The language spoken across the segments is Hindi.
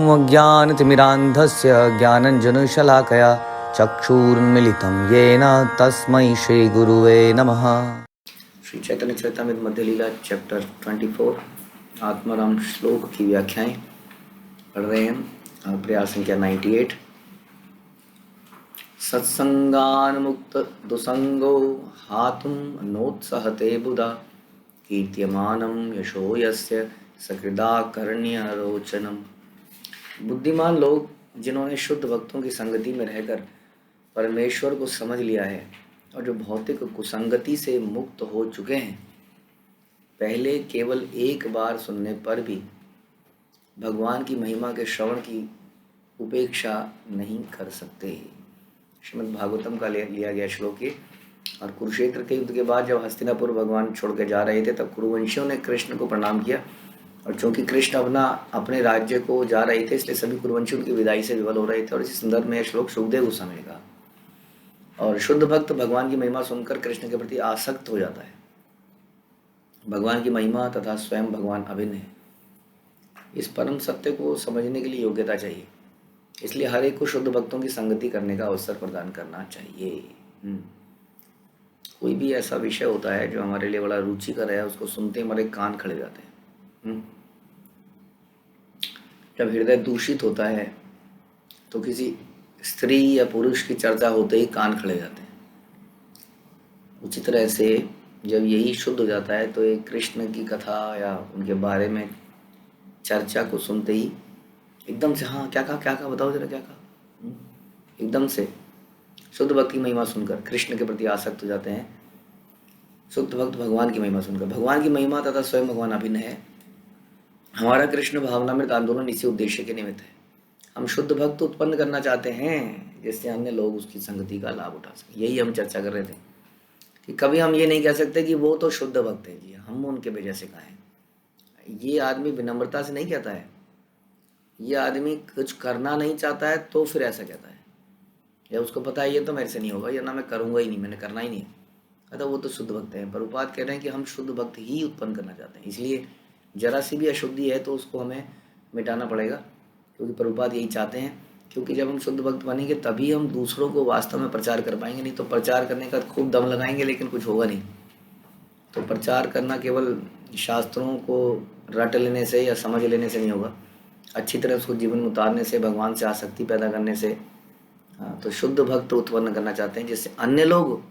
अज्ञानतिमिरान्धस्य ज्ञानञ्जनशलाकया चक्षुरुन्मीलितं येन तस्मै श्रीगुरुवे नमः। श्री चैतन्य चरितामृत मध्य लीला चैप्टर 24 आत्माराम श्लोक की व्याख्याएं पढ़ रहे हैं। प्रयास संख्या 98। सत्संगान मुक्त दुसंगो हातुम नोत्सहते बुधा कीर्त्यमानम यशो यस्य सकृदा कर्ण्य रोचनम। बुद्धिमान लोग जिन्होंने शुद्ध भक्तों की संगति में रहकर परमेश्वर को समझ लिया है और जो भौतिक कुसंगति से मुक्त हो चुके हैं, पहले केवल एक बार सुनने पर भी भगवान की महिमा के श्रवण की उपेक्षा नहीं कर सकते। श्रीमद् भागवतम का लिया गया श्लोक है। और कुरुक्षेत्र के युद्ध के बाद जब हस्तिनापुर भगवान छोड़ के जा रहे थे तब कुरुवंशियों ने कृष्ण को प्रणाम किया, और चूंकि कृष्ण अपने राज्य को जा रहे थे इसलिए सभी कुरुवंशी उनकी विदाई से विवल हो रहे थे। और इसी संदर्भ में यह श्लोक सुखदेव गोस्वामी ने कहा। और शुद्ध भक्त भगवान की महिमा सुनकर कृष्ण के प्रति आसक्त हो जाता है। भगवान की महिमा तथा स्वयं भगवान अभिन्न है। इस परम सत्य को समझने के लिए योग्यता चाहिए, इसलिए हर एक को शुद्ध भक्तों की संगति करने का अवसर प्रदान करना चाहिए। कोई भी ऐसा विषय होता है जो हमारे लिए बड़ा रुचिकर है, उसको सुनते ही हमारे कान खड़े हो जाते हैं। जब हृदय दूषित होता है तो किसी स्त्री या पुरुष की चर्चा होते ही कान खड़े हो जाते हैं। उसी तरह से जब यही शुद्ध हो जाता है तो एक कृष्ण की कथा या उनके बारे में चर्चा को सुनते ही एकदम से हाँ क्या कहा बताओ जरा क्या कहा, एकदम से शुद्ध भक्त की महिमा सुनकर कृष्ण के प्रति आसक्त हो जाते हैं। शुद्ध भक्त भगवान की महिमा सुनकर, भगवान की महिमा तथा स्वयं भगवान अभिन्न है। हमारा कृष्ण भावनामृत आंदोलन इसी उद्देश्य के निमित्त है। हम शुद्ध भक्त उत्पन्न करना चाहते हैं जिससे अन्य लोग उसकी संगति का लाभ उठा सकें। यही हम चर्चा कर रहे थे कि कभी हम ये नहीं कह सकते कि वो तो शुद्ध भक्त है जी, हम उनके वजह से कहें। ये आदमी विनम्रता से नहीं कहता है, ये आदमी कुछ करना नहीं चाहता है तो फिर ऐसा कहता है, या उसको पता है ये तो मेरे से नहीं होगा, या ना मैं करूँगा ही नहीं, मैंने करना ही नहीं है, अतः वो तो शुद्ध भक्त है। प्रभुपाद कह रहे हैं कि हम शुद्ध भक्त ही उत्पन्न करना चाहते हैं, इसलिए जरा सी भी अशुद्धि है तो उसको हमें मिटाना पड़ेगा, क्योंकि प्रभुपाद यही चाहते हैं। क्योंकि जब हम शुद्ध भक्त बनेंगे तभी हम दूसरों को वास्तव में प्रचार कर पाएंगे, नहीं तो प्रचार करने का खूब दम लगाएंगे लेकिन कुछ होगा नहीं। तो प्रचार करना केवल शास्त्रों को रट लेने से या समझ लेने से नहीं होगा, अच्छी तरह उसको जीवन में उतारने से, भगवान से आसक्ति पैदा करने से। तो शुद्ध भक्त उत्पन्न करना चाहते हैं जिससे अन्य लोग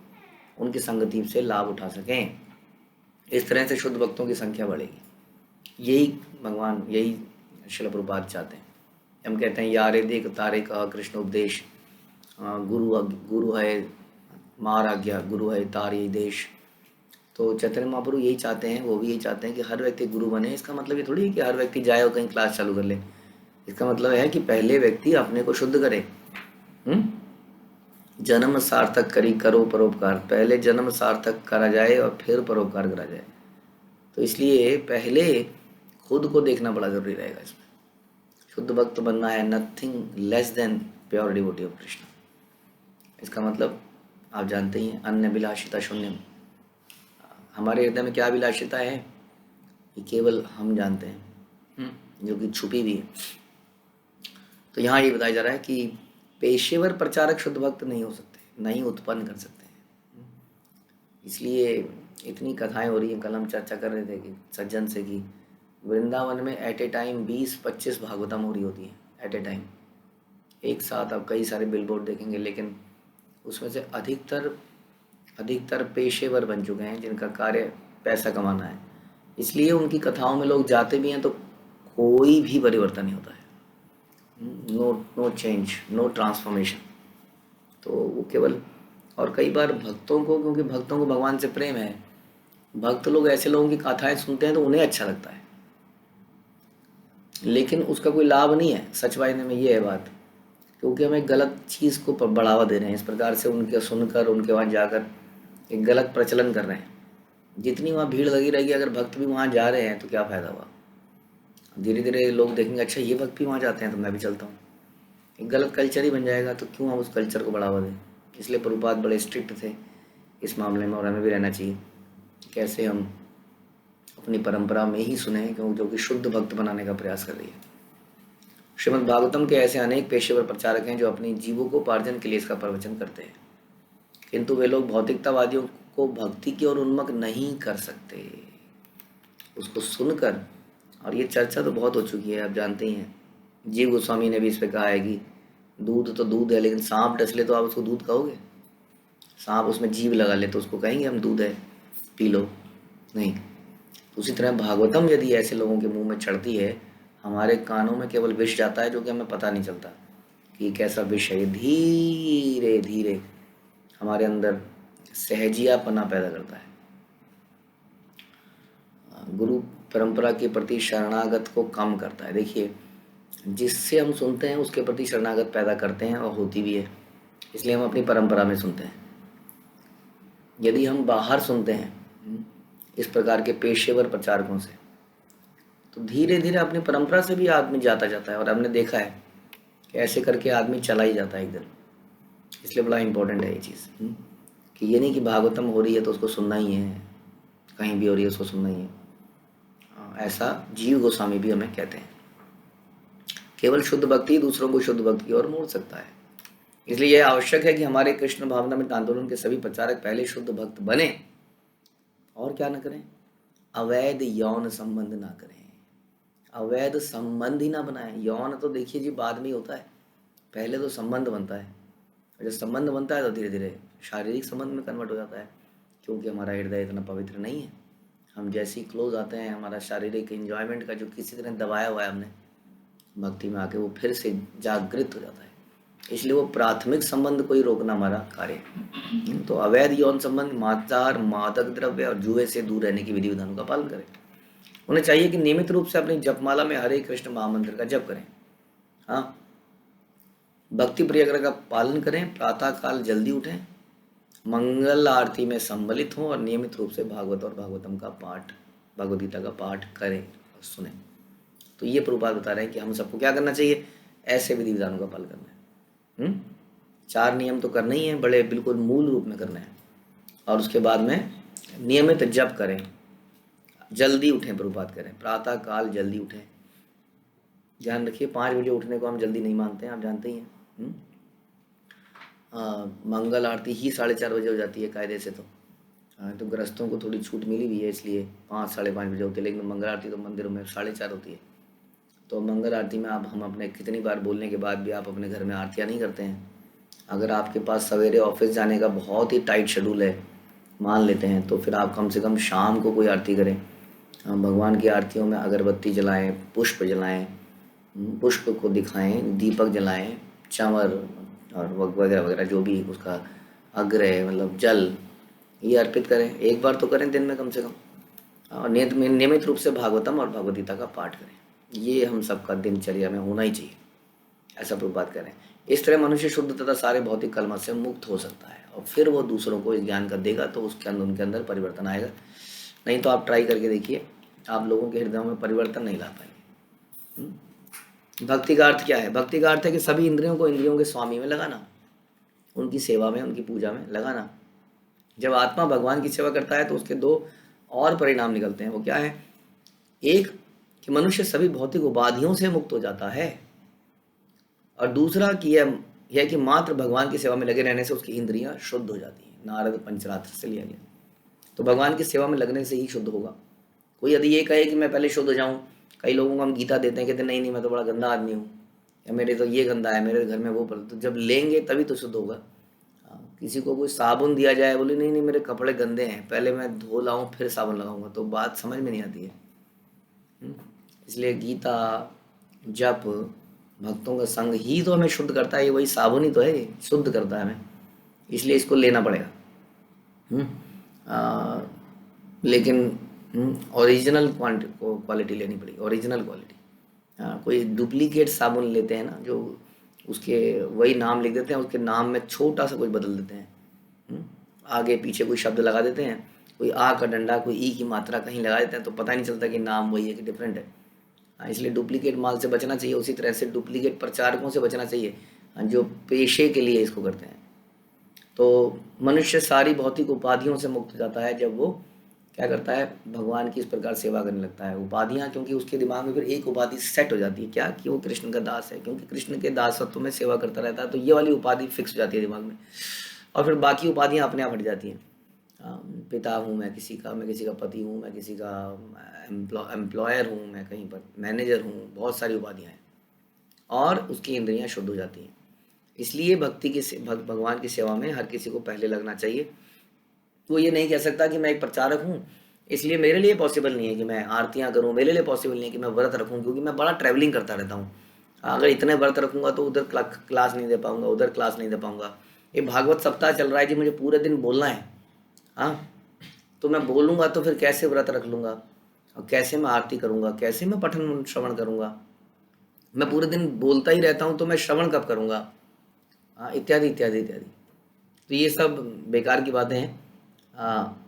उनकी संगति से लाभ उठा सकें। इस तरह से शुद्ध भक्तों की संख्या बढ़ेगी। यही भगवान, यही श्रील प्रभुपाद चाहते हैं। हम कहते हैं यारे देख तारे का कृष्ण उपदेश, गुरु है मार आज्ञा, गुरु है तारे देश। तो चैतन्य महाप्रभु यही चाहते हैं, वो भी यही चाहते हैं कि हर व्यक्ति गुरु बने। इसका मतलब ये थोड़ी है कि हर व्यक्ति जाए और कहीं क्लास चालू कर ले। इसका मतलब है कि पहले व्यक्ति अपने को शुद्ध करे। जन्म सार्थक करी करो परोपकार, पहले जन्म सार्थक करा जाए और फिर परोपकार करा जाए। तो इसलिए पहले खुद को देखना बड़ा जरूरी रहेगा। इसमें शुद्ध भक्त बनना है, nothing less than pure devotee of Krishna. इसका मतलब आप जानते ही हैं, अन्य विलासिता शून्यम। हमारे हृदय में क्या विलासिता है ये केवल हम जानते हैं, जो कि छुपी भी है। तो यहाँ ये बताया जा रहा है कि पेशेवर प्रचारक शुद्ध भक्त नहीं हो सकते, नहीं उत्पन्न कर सकते हैं। इसलिए इतनी कथाएं हो रही हैं। कल हम चर्चा कर रहे थे कि सज्जन से कि वृंदावन में एट ए टाइम 20-25 भागवतम हो रही होती हैं एट ए टाइम, एक साथ। आप कई सारे बिलबोर्ड देखेंगे, लेकिन उसमें से अधिकतर पेशेवर बन चुके हैं जिनका कार्य पैसा कमाना है। इसलिए उनकी कथाओं में लोग जाते भी हैं तो कोई भी परिवर्तन नहीं होता है। No change, no transformation. तो वो केवल, और कई बार भक्तों को, क्योंकि भक्तों को भगवान से प्रेम है, भक्त लोग ऐसे लोगों की कथाएं सुनते हैं तो उन्हें अच्छा लगता है, लेकिन उसका कोई लाभ नहीं है। सच मायने में ये है बात, क्योंकि हम एक गलत चीज़ को बढ़ावा दे रहे हैं। इस प्रकार से उनके सुनकर, उनके वहाँ जाकर एक गलत प्रचलन कर रहे हैं। जितनी वहाँ भीड़ लगी रहेगी, अगर भक्त भी वहाँ जा रहे हैं तो क्या फ़ायदा हुआ। धीरे धीरे लोग देखेंगे अच्छा ये भक्त भी वहाँ जाते हैं तो मैं भी चलता हूँ। एक गलत कल्चर ही बन जाएगा, तो क्यों हम उस कल्चर को बढ़ावा दें। इसलिए प्रभुपाद बड़े स्ट्रिक्ट थे इस मामले में, और हमें भी रहना चाहिए। कैसे हम अपनी परंपरा में ही सुने, क्योंकि जो कि शुद्ध भक्त बनाने का प्रयास कर रही है। श्रीमद् भागवतम के ऐसे अनेक पेशेवर प्रचारक हैं जो अपनी जीवोपार्जन के लिए इसका प्रवचन करते हैं, किंतु वे लोग भौतिकतावादियों को भक्ति की ओर उन्मुख नहीं कर सकते। उसको सुनकर, और ये चर्चा तो बहुत हो चुकी है, आप जानते ही हैं। जीव गोस्वामी ने भी इस पे कहा है कि दूध तो दूध है, लेकिन सांप डस ले तो आप उसको दूध कहोगे? सांप उसमें जीभ लगा ले तो उसको कहेंगे हम दूध है पी लो? नहीं। उसी तरह भागवतम यदि ऐसे लोगों के मुंह में चढ़ती है, हमारे कानों में केवल विष जाता है, जो कि हमें पता नहीं चलता कि ये कैसा विष है। ये धीरे धीरे हमारे अंदर सहजियापना पैदा करता है। गुरु परंपरा के प्रति शरणागत को कम करता है। देखिए, जिससे हम सुनते हैं उसके प्रति शरणागत पैदा करते हैं, और होती भी है, इसलिए हम अपनी परंपरा में सुनते हैं। यदि हम बाहर सुनते हैं इस प्रकार के पेशेवर प्रचारकों से, तो धीरे धीरे अपनी परंपरा से भी आदमी जाता जाता है। और हमने देखा है कि ऐसे करके आदमी चला ही जाता है एकदम। इसलिए बड़ा इम्पोर्टेंट है ये चीज़ कि ये नहीं कि भागवतम हो रही है तो उसको सुनना ही है, कहीं भी हो रही है उसको सुनना ही है। ऐसा जीव गोस्वामी भी हमें कहते हैं। केवल शुद्ध भक्ति दूसरों को शुद्ध भक्ति की ओर मोड़ सकता है। इसलिए यह आवश्यक है कि हमारे कृष्ण भावनामृत आंदोलन के सभी प्रचारक पहले शुद्ध भक्त बने, और क्या न करें, अवैध यौन संबंध ना करें, अवैध संबंध ही ना बनाएं। यौन तो देखिए जी बाद में ही होता है, पहले तो संबंध बनता है। जब संबंध बनता है तो धीरे धीरे शारीरिक संबंध में कन्वर्ट हो जाता है, क्योंकि हमारा हृदय इतना पवित्र नहीं है। हम जैसे ही क्लोज आते हैं, हमारा शारीरिक एंजॉयमेंट का जो किसी तरह दबाया हुआ है हमने, भक्ति में आके वो फिर से जागृत हो जाता है। इसलिए वो प्राथमिक संबंध को ही रोकना हमारा कार्य है। तो अवैध यौन संबंध, मांसाहार, मादक द्रव्य और जुए से दूर रहने की विधि विधानों का पालन करें। उन्हें चाहिए कि नियमित रूप से अपनी जपमाला में हरे कृष्ण महामंत्र का जप करें। हाँ, भक्ति प्रियकर का पालन करें, प्रातः काल जल्दी उठें, मंगल आरती में सम्मिलित हों और नियमित रूप से भागवत और भागवतम का पाठ, भगवद गीता का पाठ करें और सुने। तो ये प्रभुपाद बता रहे हैं कि हम सबको क्या करना चाहिए, ऐसे विधि विधानों का पालन करना है। 4 नियम तो करना ही है, बड़े बिल्कुल मूल रूप में करना है। और उसके बाद में नियमित जप करें, जल्दी उठें, प्रभुपाद करें, प्रातः काल जल्दी उठें। ध्यान रखिए, 5 बजे उठने को हम जल्दी नहीं मानते हैं, आप जानते ही हैं। मंगल आरती ही 4:30 बजे हो जाती है कायदे से। तो गृहस्थों को थोड़ी छूट मिली भी है, इसलिए 5 साढ़े 5 बजे होती है, लेकिन मंगल आरती तो मंदिरों में 4:30 होती है। तो मंगल आरती में आप हम अपने कितनी बार बोलने के बाद भी आप अपने घर में आरतियाँ नहीं करते हैं। अगर आपके पास सवेरे ऑफिस जाने का बहुत ही टाइट शेड्यूल है, मान लेते हैं, तो फिर आप कम से कम शाम को कोई आरती करें। भगवान की आरतियों में अगरबत्ती जलाएं, पुष्प जलाएं, पुष्प को दिखाएं, दीपक जलाएं, चंवर और वगैरह वगैरह जो भी उसका अग्रह मतलब जल, ये अर्पित करें। एक बार तो करें दिन में कम से कम। और नियमित रूप से भागवतम और भगवद गीता का पाठ करें। ये हम सबका दिनचर्या में होना ही चाहिए, ऐसा प्रभुपाद करें। इस तरह मनुष्य शुद्ध तथा सारे भौतिक कलमश से मुक्त हो सकता है, और फिर वो दूसरों को इस ज्ञान का देगा तो उसके अंदर उनके अंदर परिवर्तन आएगा। नहीं तो आप ट्राई करके देखिए, आप लोगों के हृदयों में परिवर्तन नहीं ला पाएंगे। भक्ति का अर्थ क्या है? भक्ति का अर्थ है कि सभी इंद्रियों को इंद्रियों के स्वामी में लगाना, उनकी सेवा में, उनकी पूजा में लगाना। जब आत्मा भगवान की सेवा करता है तो उसके 2 और परिणाम निकलते हैं। वो क्या है? एक कि मनुष्य सभी भौतिक उपाधियों से मुक्त हो जाता है, और दूसरा कि यह कि मात्र भगवान की सेवा में लगे रहने से उसकी इंद्रियां शुद्ध हो जाती हैं। नारद पंचरात्र से लिया गया। तो भगवान की सेवा में लगने से ही शुद्ध होगा। कोई यदि ये कहे कि मैं पहले शुद्ध हो जाऊं, कई लोगों को हम गीता देते हैं, कहते नहीं नहीं मैं तो बड़ा गंदा आदमी हूँ, या मेरे तो ये गंदा है, मेरे घर में वो पर, तो जब लेंगे तभी तो शुद्ध होगा। किसी को कोई साबुन दिया जाए, बोले नहीं नहीं मेरे कपड़े गंदे हैं, पहले मैं धो लाऊं फिर साबुन लगाऊंगा, तो बात समझ में नहीं आती है। इसलिए गीता, जप, भक्तों का संग ही तो हमें शुद्ध करता है। ये वही साबुन ही तो है, शुद्ध करता है हमें, इसलिए इसको लेना पड़ेगा। लेकिन ओरिजिनल क्वालिटी लेनी पड़ेगी, ओरिजिनल क्वालिटी। कोई डुप्लीकेट साबुन लेते हैं ना, जो उसके वही नाम लिख देते हैं, उसके नाम में छोटा सा कुछ बदल देते हैं, आगे पीछे कोई शब्द लगा देते हैं, कोई आ का डंडा, कोई ई की मात्रा कहीं लगा देते हैं, तो पता नहीं चलता कि नाम वही है कि डिफरेंट है। इसलिए डुप्लीकेट माल से बचना चाहिए। उसी तरह से डुप्लीकेट प्रचारकों से बचना चाहिए, जो पेशे के लिए इसको करते हैं। तो मनुष्य सारी भौतिक उपाधियों से मुक्त हो जाता है जब वो क्या करता है, भगवान की इस प्रकार सेवा करने लगता है। उपाधियाँ, क्योंकि उसके दिमाग में फिर एक उपाधि सेट हो जाती है, क्या कि वो कृष्ण का दास है, क्योंकि कृष्ण के दासत्व में सेवा करता रहता है, तो ये वाली उपाधि फिक्स हो जाती है दिमाग में। और फिर बाकी उपाधियाँ अपने आप हट जाती हैं। पिता हूँ मैं किसी का, मैं किसी का पति हूँ, मैं किसी का एम्प्लॉयर हूँ, मैं कहीं पर मैनेजर हूँ, बहुत सारी उपाधियाँ हैं, और उसकी इंद्रियाँ शुद्ध हो जाती हैं। इसलिए भक्ति की भगवान की सेवा में हर किसी को पहले लगना चाहिए। वो ये नहीं कह सकता कि मैं एक प्रचारक हूँ, इसलिए मेरे लिए पॉसिबल नहीं है कि मैं आरतियाँ करूँ, मेरे लिए पॉसिबल नहीं है कि मैं व्रत रखूँ, क्योंकि मैं बड़ा ट्रैवलिंग करता रहता हूँ। अगर इतने व्रत रखूँगा तो उधर क्लास नहीं दे पाऊँगा, उधर क्लास नहीं दे पाऊँगा। ये भागवत सप्ताह चल रहा है जी, मुझे पूरे दिन बोलना है। हाँ, तो मैं बोलूँगा तो फिर कैसे व्रत रख लूँगा, और कैसे मैं आरती करूँगा, कैसे मैं पठन श्रवण करूँगा। मैं पूरे दिन बोलता ही रहता हूँ तो मैं श्रवण कब करूँगा। हाँ, इत्यादि इत्यादि इत्यादि। तो ये सब बेकार की बातें हैं।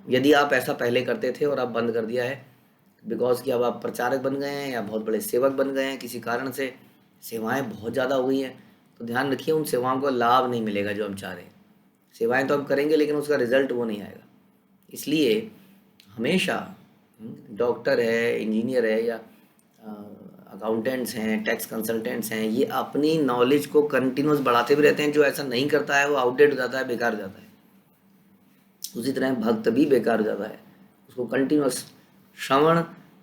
यदि आप ऐसा पहले करते थे और आप बंद कर दिया है बिकॉज कि अब आप प्रचारक बन गए हैं या बहुत बड़े सेवक बन गए हैं, किसी कारण से सेवाएं बहुत ज़्यादा हो गई हैं, तो ध्यान रखिए उन सेवाओं को लाभ नहीं मिलेगा जो हम चाह रहे हैं। सेवाएं तो हम करेंगे लेकिन उसका रिजल्ट वो नहीं आएगा। इसलिए हमेशा डॉक्टर है, इंजीनियर है, या अकाउंटेंट्स हैं, टैक्स कंसल्टेंट्स हैं, ये अपनी नॉलेज को कंटिन्यूस बढ़ाते भी रहते हैं। जो ऐसा नहीं करता है वो आउटडेट हो जाता है, बेकार हो जाता है। उसी तरह भक्त भी बेकार हो जाता है। उसको कंटिन्यूस श्रवण,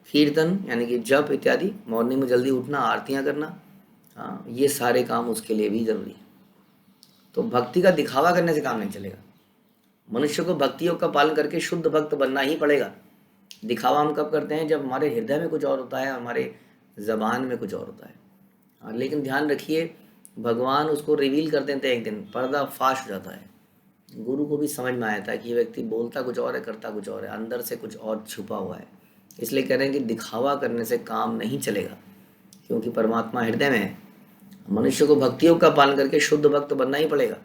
कीर्तन यानी कि जप इत्यादि, मॉर्निंग में जल्दी उठना, आरतियाँ करना, हाँ, ये सारे काम उसके लिए भी जरूरी है। तो भक्ति का दिखावा करने से काम नहीं चलेगा। मनुष्य को भक्ति योग का पालन करके शुद्ध भक्त बनना ही पड़ेगा। दिखावा हम कब करते हैं, जब हमारे हृदय में कुछ और होता है, हमारे जबान में कुछ और होता है। हाँ, लेकिन ध्यान रखिए भगवान उसको रिवील कर देते हैं, एक दिन पर्दा फाश हो जाता है। गुरु को भी समझ में आया था कि ये व्यक्ति बोलता कुछ और है, करता कुछ और है, अंदर से कुछ और छुपा हुआ है। इसलिए कह रहे हैं कि दिखावा करने से काम नहीं चलेगा, क्योंकि परमात्मा हृदय में है। मनुष्य को भक्ति योग का पालन करके शुद्ध भक्त बनना ही पड़ेगा,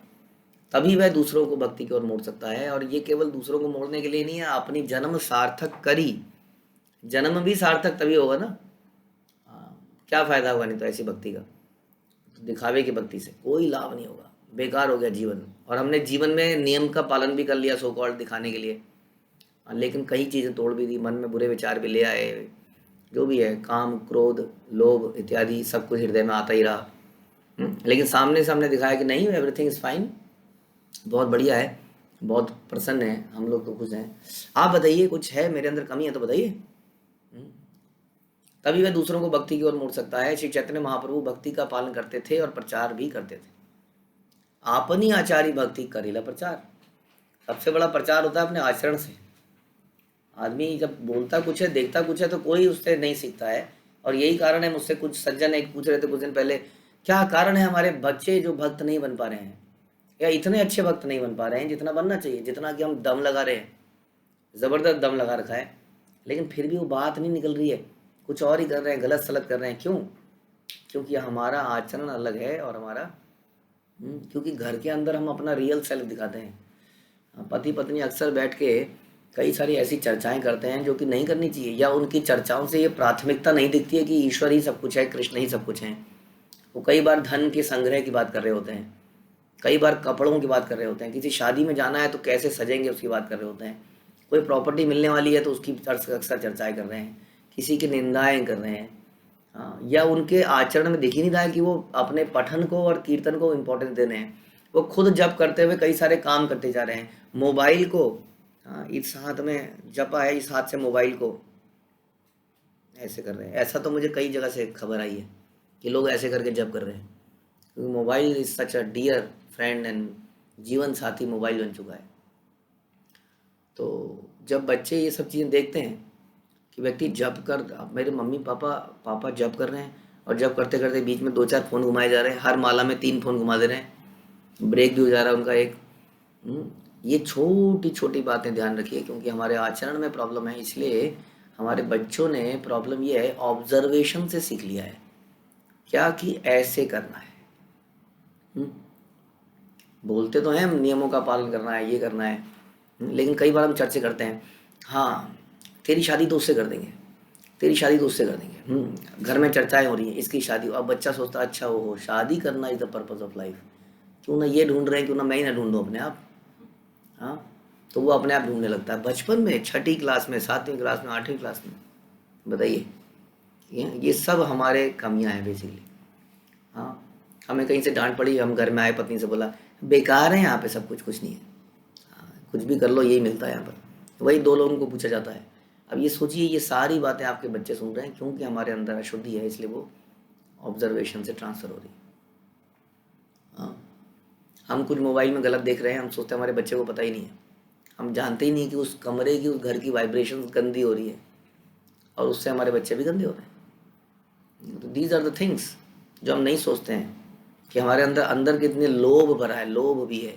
तभी वह दूसरों को भक्ति की ओर मोड़ सकता है। और ये केवल दूसरों को मोड़ने के लिए नहीं है, अपनी जन्म सार्थक करी, जन्म भी सार्थक तभी होगा ना। क्या फायदा होगा नहीं तो ऐसी भक्ति का। तो दिखावे की भक्ति से कोई लाभ नहीं होगा, बेकार हो गया जीवन। और हमने जीवन में नियम का पालन भी कर लिया सो कॉल्ड दिखाने के लिए, लेकिन कई चीज़ें तोड़ भी दी, मन में बुरे विचार भी ले आए, जो भी है काम क्रोध लोभ इत्यादि सब कुछ हृदय में आता ही रहा। लेकिन सामने सामने दिखाया कि नहीं, एवरीथिंग इज़ फाइन, बहुत बढ़िया है, बहुत प्रसन्न है, हम लोग तो खुश हैं। आप बताइए कुछ है मेरे अंदर कमी है तो बताइए। तभी वह दूसरों को भक्ति की ओर मोड़ सकता है। श्री चैतन्य महाप्रभु भक्ति का पालन करते थे और प्रचार भी करते थे। आपनी आचारी भक्ति करेला प्रचार। सबसे बड़ा प्रचार होता है अपने आचरण से। आदमी जब बोलता कुछ है, देखता कुछ है, तो कोई उससे नहीं सीखता है। और यही कारण है, मुझसे कुछ सज्जन एक पूछ रहे थे कुछ दिन पहले, क्या कारण है हमारे बच्चे जो भक्त नहीं बन पा रहे हैं, या इतने अच्छे भक्त नहीं बन पा रहे हैं जितना बनना चाहिए, जितना कि हम दम लगा रहे हैं, ज़बरदस्त दम लगा रखा है, लेकिन फिर भी वो बात नहीं निकल रही है, कुछ और ही कर रहे हैं, गलत सलत कर रहे हैं। क्यों? क्योंकि हमारा आचरण अलग है और हमारा क्योंकि घर के अंदर हम अपना रियल सेल्फ दिखाते हैं। पति पत्नी अक्सर बैठ के कई सारी ऐसी चर्चाएं करते हैं जो कि नहीं करनी चाहिए, या उनकी चर्चाओं से ये प्राथमिकता नहीं दिखती है कि ईश्वर ही सब कुछ है, कृष्ण ही सब कुछ है। वो कई बार धन के संग्रह की बात कर रहे होते हैं, कई बार कपड़ों की बात कर रहे होते हैं, किसी शादी में जाना है तो कैसे सजेंगे उसकी बात कर रहे होते हैं, कोई प्रॉपर्टी मिलने वाली है तो उसकी अक्सर चर्चाएं कर रहे हैं, किसी की निंदाएं कर रहे हैं। हाँ, या उनके आचरण में दिख ही नहीं रहा है कि वो अपने पठन को और कीर्तन को इम्पोर्टेंस दे रहे हैं। वो खुद जप करते हुए कई सारे काम करते जा रहे हैं। मोबाइल को, हाँ, इस हाथ में जपा है, इस हाथ से मोबाइल को ऐसे कर रहे हैं। ऐसा तो मुझे कई जगह से खबर आई है कि लोग ऐसे करके जप कर रहे हैं, क्योंकि mobile is such a dear friend and जीवन साथी मोबाइल बन चुका है। तो जब बच्चे ये सब चीज़ें देखते हैं कि व्यक्ति जप कर, मेरे मम्मी पापा जप कर रहे हैं, और जप करते करते बीच में 2-4 फ़ोन घुमाए जा रहे हैं, हर माला में 3 फ़ोन घुमा दे रहे हैं, ब्रेक भी हो जा रहा है उनका एक। ये छोटी छोटी बातें ध्यान रखिए, क्योंकि हमारे आचरण में प्रॉब्लम है। इसलिए हमारे बच्चों ने, प्रॉब्लम ये है, ऑब्जर्वेशन से सीख लिया है क्या कि ऐसे करना है। बोलते तो हैं हम नियमों का पालन करना है, ये करना है, लेकिन कई बार हम चर्चा करते हैं, हाँ तेरी शादी तो उससे कर देंगे, तेरी शादी तो उससे कर देंगे। घर में चर्चाएं हो रही हैं, इसकी शादी। अब बच्चा सोचता है अच्छा हो शादी करना is the purpose of life, क्यों ना ये ढूंढ रहे हैं, क्यों ना मैं ही ना ढूंढूं अपने आप। हाँ, तो वो अपने आप ढूंढने लगता है। बचपन में 6ठी क्लास में, 7वीं क्लास में, 8वीं क्लास में, बताइए, ये सब हमारे कमियां हैं बेसिकली। हाँ, हमें कहीं से डांट पड़ी, हम घर में आए, पत्नी से बोला बेकार है यहाँ पे सब कुछ, कुछ नहीं है, कुछ भी कर लो यही मिलता है यहाँ पर। वही 2 लोगों को पूछा जाता है। अब ये सोचिए, ये सारी बातें आपके बच्चे सुन रहे हैं क्योंकि हमारे अंदर अशुद्धि है, इसलिए वो ऑब्जर्वेशन से ट्रांसफ़र हो रही है। हाँ, हम कुछ मोबाइल में गलत देख रहे हैं, हम सोचते हैं हमारे बच्चे को पता ही नहीं है। हम जानते ही नहीं कि उस कमरे की, उस घर की वाइब्रेशन गंदी हो रही है और उससे हमारे बच्चे भी गंदे हो रहे हैं। तो दीज आर द थिंग्स जो हम नहीं सोचते हैं कि हमारे अंदर अंदर कितने लोभ भरा है, लोभ भी है।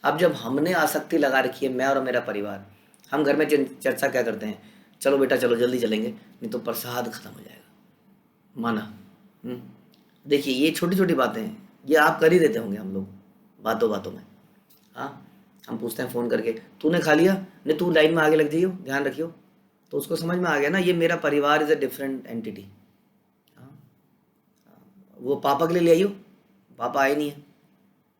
अब जब हमने आसक्ति लगा रखी है, मैं और मेरा परिवार, हम घर में चर्चा क्या करते हैं, चलो बेटा चलो जल्दी चलेंगे नहीं तो प्रसाद खत्म हो जाएगा, माना। देखिए ये छोटी छोटी बातें हैं, ये आप कर ही देते होंगे हम लोग बातों बातों में। हाँ, हम पूछते हैं फ़ोन करके, तूने खा लिया, नहीं तू लाइन में आगे लग जाइयो, ध्यान रखियो। तो उसको समझ में आ गया ना, ये मेरा परिवार इज़ अ डिफरेंट एंटिटी। वो पापा के लिए ले आइयो, पापा आए नहीं है,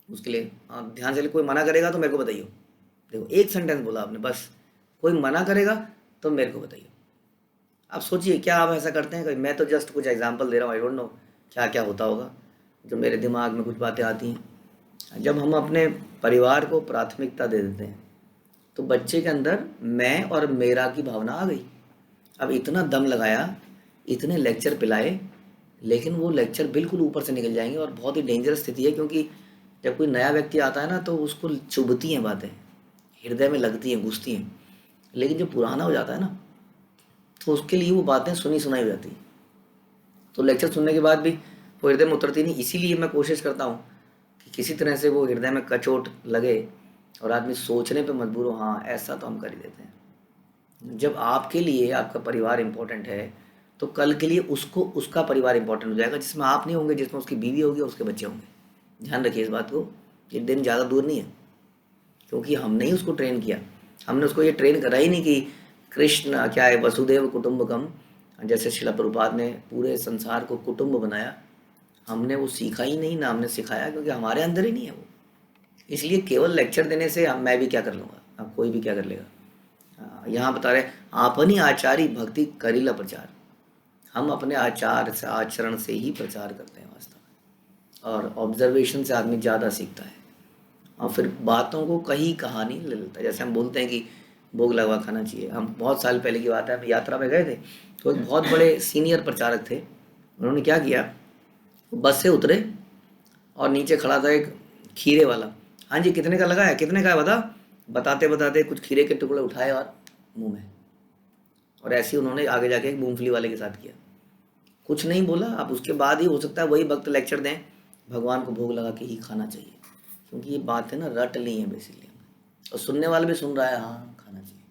उसके लिए ध्यान से, कोई मना करेगा तो मेरे को बताइयो। देखो एक सेंटेंस बोला आपने बस, कोई मना करेगा तो मेरे को बताइए। आप सोचिए क्या आप ऐसा करते हैं कभी? मैं तो जस्ट कुछ एग्जांपल दे रहा हूँ, आई डोंट नो क्या क्या होता होगा, जो मेरे दिमाग में कुछ बातें आती हैं। जब हम अपने परिवार को प्राथमिकता दे देते हैं तो बच्चे के अंदर मैं और मेरा की भावना आ गई। अब इतना दम लगाया, इतने लेक्चर पिलाए, लेकिन वो लेक्चर बिल्कुल ऊपर से निकल जाएंगे और बहुत ही डेंजरस स्थिति है, क्योंकि जब कोई नया व्यक्ति आता है ना तो उसको चुभती हैं बातें, हृदय में लगती हैं, घुसती हैं। लेकिन जो पुराना हो जाता है ना तो उसके लिए वो बातें सुनी सुनाई हो जाती हैं। तो लेक्चर सुनने के बाद भी वो हृदय में उतरती नहीं। इसीलिए मैं कोशिश करता हूँ कि किसी तरह से वो हृदय में कचोट लगे और आदमी सोचने पे मजबूर हो, हाँ ऐसा तो हम कर ही देते हैं। जब आपके लिए आपका परिवार इम्पोर्टेंट है तो कल के लिए उसको उसका परिवार इम्पोर्टेंट हो जाएगा, जिसमें आप नहीं होंगे, जिसमें उसकी बीवी होगी और उसके बच्चे होंगे। ध्यान रखिए इस बात को, ये दिन ज़्यादा दूर नहीं है, क्योंकि हमने ही उसको ट्रेन किया। हमने उसको ये ट्रेन करा ही नहीं कि कृष्ण क्या है, वसुदेव कुटुंबकम, जैसे शिला प्रभुपाद ने पूरे संसार को कुटुंब बनाया। हमने वो सीखा ही नहीं, ना हमने सिखाया, क्योंकि हमारे अंदर ही नहीं है वो। इसलिए केवल लेक्चर देने से मैं भी क्या कर लूँगा, अब कोई भी क्या कर लेगा। यहाँ बता रहे, आपनी आचारी भक्ति करीला प्रचार। हम अपने आचार से, आचरण से ही प्रचार करते हैं वास्तव में, और ऑब्जर्वेशन से आदमी ज़्यादा सीखता है और फिर बातों को कहीं कहानी ले लेता है। जैसे हम बोलते हैं कि भोग लगवा खाना चाहिए, हम बहुत साल पहले की बात है, हम यात्रा में गए थे तो एक बहुत बड़े सीनियर प्रचारक थे। उन्होंने क्या किया, बस से उतरे और नीचे खड़ा था एक खीरे वाला। हाँ जी कितने का लगा है, कितने का है बता, बताते बताते कुछ खीरे के टुकड़े उठाए और मुंह में, और ऐसे ही उन्होंने आगे जाके एक मूंगफली वाले के साथ किया। कुछ नहीं बोला। अब उसके बाद ही हो सकता है वही भक्त लेक्चर दें, भगवान को भोग लगा के ही खाना चाहिए, क्योंकि ये बात है ना रट ली है बेसिकली, और सुनने वाले भी सुन रहा है हाँ खाना चाहिए,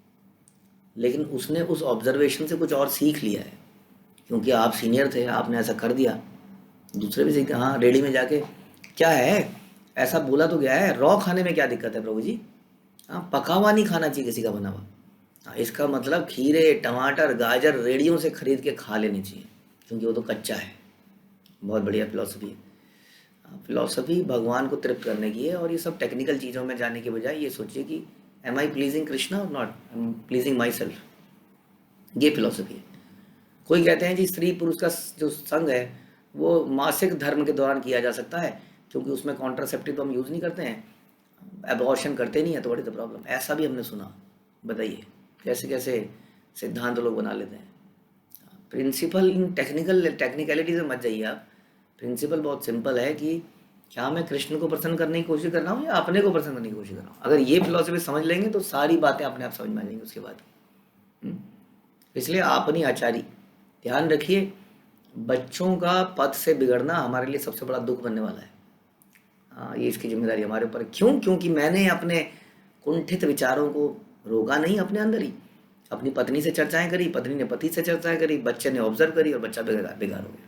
लेकिन उसने उस ऑब्जर्वेशन से कुछ और सीख लिया है, क्योंकि आप सीनियर थे, आपने ऐसा कर दिया, दूसरे भी सीखते हाँ रेडी में जाके क्या है ऐसा बोला तो क्या है, रॉ खाने में क्या दिक्कत है प्रभु जी, हाँ पका हुआ नहीं खाना चाहिए किसी का बना हुआ। हाँ, इसका मतलब खीरे टमाटर गाजर रेडियों से खरीद के खा लेने चाहिए, क्योंकि वो तो कच्चा है। बहुत बढ़िया फिलॉसफी है। फिलॉसफी भगवान को तृप्त करने की है, और ये सब टेक्निकल चीज़ों में जाने के बजाय ये सोचिए कि एम आई प्लीजिंग कृष्णा और not I am pleasing my self, ये फिलॉसफी है। कोई कहते हैं जी स्त्री पुरुष का जो संग है वो मासिक धर्म के दौरान किया जा सकता है, क्योंकि उसमें कॉन्ट्रासेप्टिव तो हम यूज़ नहीं करते हैं, एबॉर्शन करते नहीं है, तो व्हाट इज द प्रॉब्लम, ऐसा भी हमने सुना। बताइए कैसे कैसे सिद्धांत लोग बना लेते हैं। प्रिंसिपल इन टेक्निकलिटी से मत जाइए आप। प्रिंसिपल बहुत सिंपल है कि क्या मैं कृष्ण को प्रसन्न करने की कोशिश कर रहा हूँ या अपने को प्रसन्न करने की कोशिश कर रहा हूँ। अगर ये फिलॉसफी समझ लेंगे तो सारी बातें अपने आप समझ में आ जाएंगी उसके बाद। इसलिए अपनी आचारी ध्यान रखिए, बच्चों का पथ से बिगड़ना हमारे लिए सबसे बड़ा दुख बनने वाला है। हाँ, ये इसकी जिम्मेदारी हमारे ऊपर। क्यों? क्योंकि मैंने अपने कुंठित विचारों को रोका नहीं अपने अंदर ही। अपनी पत्नी से चर्चाएं करी, पत्नी ने पति से चर्चाएं करी, बच्चे ने ऑब्जर्व करी और बच्चा बेकार हो गया।